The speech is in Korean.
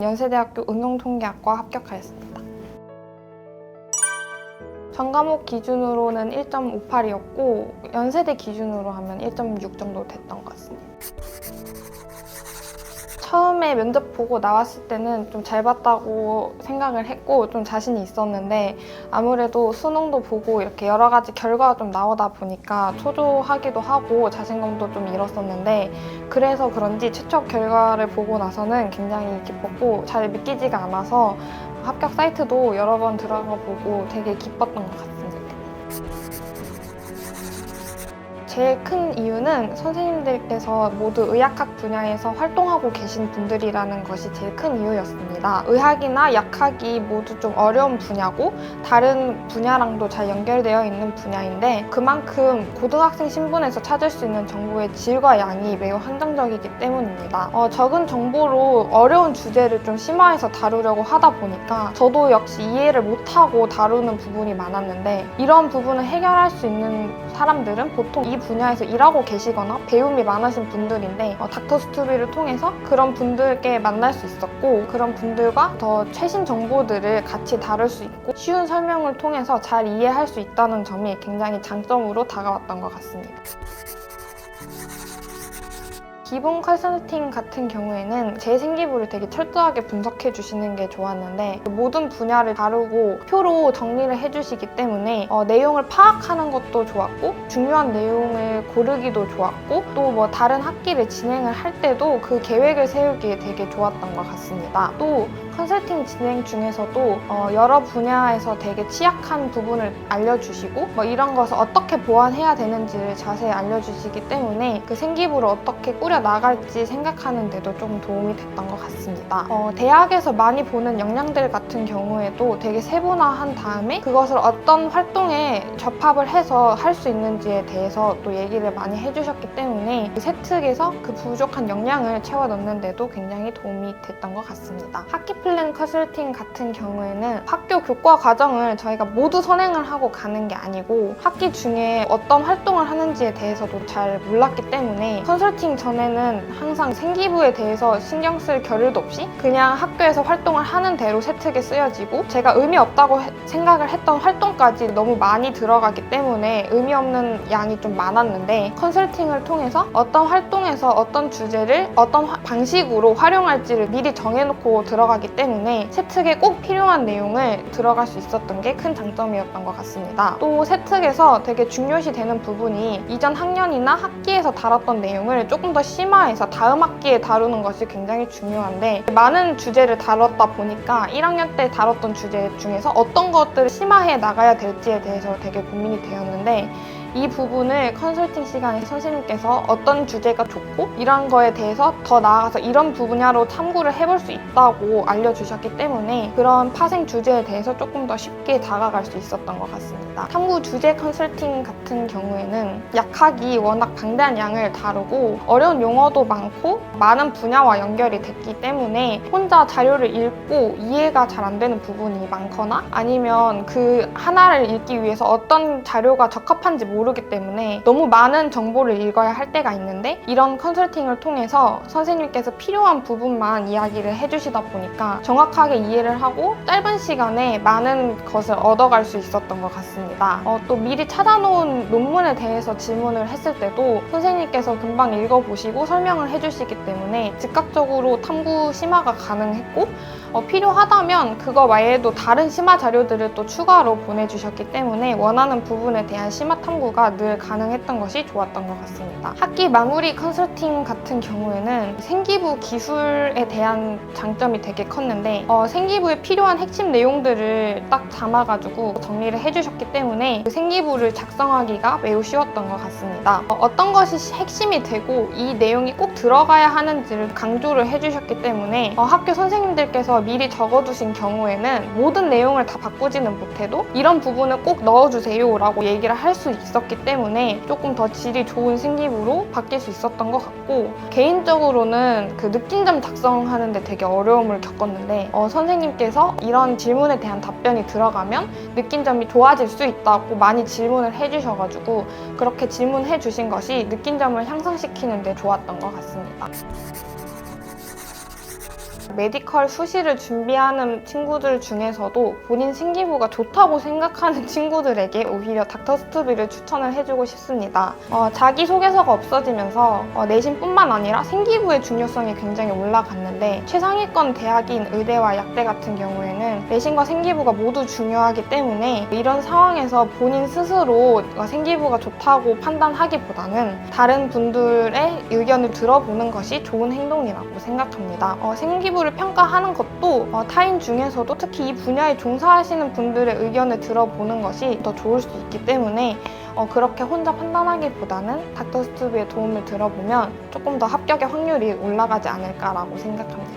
연세대학교 응용통계학과 합격하였습니다. 전 과목 기준으로는 1.58이었고 연세대 기준으로 하면 1.6 정도 됐던 것 같습니다. 처음에 면접 보고 나왔을 때는 좀 잘 봤다고 생각을 했고 좀 자신이 있었는데 아무래도 수능도 보고 이렇게 여러 가지 결과가 좀 나오다 보니까 초조하기도 하고 자신감도 좀 잃었었는데 그래서 그런지 최초 결과를 보고 나서는 굉장히 기뻤고 잘 믿기지가 않아서 합격 사이트도 여러 번 들어가 보고 되게 기뻤던 것 같습니다. 제일 큰 이유는 선생님들께서 모두 의학학 분야에서 활동하고 계신 분들이라는 것이 제일 큰 이유였습니다. 의학이나 약학이 모두 좀 어려운 분야고 다른 분야랑도 잘 연결되어 있는 분야인데 그만큼 고등학생 신분에서 찾을 수 있는 정보의 질과 양이 매우 한정적이기 때문입니다. 적은 정보로 어려운 주제를 좀 심화해서 다루려고 하다 보니까 저도 역시 이해를 못하고 다루는 부분이 많았는데 이런 부분을 해결할 수 있는 사람들은 보통 이 분야에서 일하고 계시거나 배움이 많으신 분들인데 닥터스투비를 통해서 그런 분들께 만날 수 있었고 그런 분들과 더 최신 정보들을 같이 다룰 수 있고 쉬운 설명을 통해서 잘 이해할 수 있다는 점이 굉장히 장점으로 다가왔던 것 같습니다. 기본 컨설팅 같은 경우에는 제 생기부를 되게 철저하게 분석해 주시는 게 좋았는데 모든 분야를 다루고 표로 정리를 해주시기 때문에 내용을 파악하는 것도 좋았고 중요한 내용을 고르기도 좋았고 또 뭐 다른 학기를 진행을 할 때도 그 계획을 세우기에 되게 좋았던 것 같습니다. 또 컨설팅 진행 중에서도 여러 분야에서 되게 취약한 부분을 알려주시고 이런 것을 어떻게 보완해야 되는지를 자세히 알려주시기 때문에 그 생기부를 어떻게 꾸려 나갈지 생각하는 데도 좀 도움이 됐던 것 같습니다. 대학에서 많이 보는 역량들 같은 경우에도 되게 세분화한 다음에 그것을 어떤 활동에 접합을 해서 할 수 있는지에 대해서 또 얘기를 많이 해주셨기 때문에 그 세특에서 그 부족한 역량을 채워 넣는 데도 굉장히 도움이 됐던 것 같습니다. 학기 플랜 컨설팅 같은 경우에는 학교 교과 과정을 저희가 모두 선행을 하고 가는 게 아니고 학기 중에 어떤 활동을 하는지에 대해서도 잘 몰랐기 때문에 컨설팅 전에는 항상 생기부에 대해서 신경 쓸 겨를도 없이 그냥 학교에서 활동을 하는 대로 세특에 쓰여지고 제가 의미 없다고 생각을 했던 활동까지 너무 많이 들어가기 때문에 의미 없는 양이 좀 많았는데 컨설팅을 통해서 어떤 활동에서 어떤 주제를 어떤 방식으로 활용할지를 미리 정해놓고 들어가기 때문에 세특에 꼭 필요한 내용을 들어갈 수 있었던 게 큰 장점이었던 것 같습니다. 또 세특에서 되게 중요시 되는 부분이 이전 학년이나 학기에서 다뤘던 내용을 조금 더 심화해서 다음 학기에 다루는 것이 굉장히 중요한데 많은 주제를 다뤘다 보니까 1학년 때 다뤘던 주제 중에서 어떤 것들을 심화해 나가야 될지에 대해서 되게 고민이 되었는데 이 부분을 컨설팅 시간에 선생님께서 어떤 주제가 좋고 이런 거에 대해서 더 나아가서 이런 분야로 탐구를 해볼 수 있다고 알려주셨기 때문에 그런 파생 주제에 대해서 조금 더 쉽게 다가갈 수 있었던 것 같습니다. 탐구 주제 컨설팅 같은 경우에는 약학이 워낙 방대한 양을 다루고 어려운 용어도 많고 많은 분야와 연결이 됐기 때문에 혼자 자료를 읽고 이해가 잘 안 되는 부분이 많거나 아니면 그 하나를 읽기 위해서 어떤 자료가 적합한지 모르기 때문에 너무 많은 정보를 읽어야 할 때가 있는데 이런 컨설팅을 통해서 선생님께서 필요한 부분만 이야기를 해주시다 보니까 정확하게 이해를 하고 짧은 시간에 많은 것을 얻어갈 수 있었던 것 같습니다. 또 미리 찾아놓은 논문에 대해서 질문을 했을 때도 선생님께서 금방 읽어보시고 설명을 해주시기 때문에 즉각적으로 탐구 심화가 가능했고 필요하다면 그거 외에도 다른 심화 자료들을 또 추가로 보내주셨기 때문에 원하는 부분에 대한 심화 탐구가 늘 가능했던 것이 좋았던 것 같습니다. 학기 마무리 컨설팅 같은 경우에는 생기부 기술에 대한 장점이 되게 컸는데 생기부에 필요한 핵심 내용들을 딱 담아가지고 정리를 해주셨기 때문에 그 생기부를 작성하기가 매우 쉬웠던 것 같습니다. 어떤 것이 핵심이 되고 이 내용이 꼭 들어가야 하는지를 강조를 해주셨기 때문에 학교 선생님들께서 미리 적어두신 경우에는 모든 내용을 다 바꾸지는 못해도 이런 부분을 꼭 넣어주세요 라고 얘기를 할 수 있었기 때문에 조금 더 질이 좋은 생기부로 바뀔 수 있었던 것 같고 개인적으로는 그 느낀점 작성하는데 되게 어려움을 겪었는데 선생님께서 이런 질문에 대한 답변이 들어가면 느낀점이 좋아질 수 있다고 많이 질문을 해주셔가지고 그렇게 질문해 주신 것이 느낀점을 향상시키는 데 좋았던 것 같습니다. 메디컬 수시를 준비하는 친구들 중에서도 본인 생기부가 좋다고 생각하는 친구들에게 오히려 닥터스투비를 추천을 해주고 싶습니다. 자기소개서가 없어지면서 내신뿐만 아니라 생기부의 중요성이 굉장히 올라갔는데 최상위권 대학인 의대와 약대 같은 경우에는 내신과 생기부가 모두 중요하기 때문에 이런 상황에서 본인 스스로 생기부가 좋다고 판단하기보다는 다른 분들의 의견을 들어보는 것이 좋은 행동이라고 생각합니다. 생기부를 평가하는 것도 타인 중에서도 특히 이 분야에 종사하시는 분들의 의견을 들어보는 것이 더 좋을 수 있기 때문에 그렇게 혼자 판단하기보다는 닥터스투비의 도움을 들어보면 조금 더 합격의 확률이 올라가지 않을까라고 생각합니다.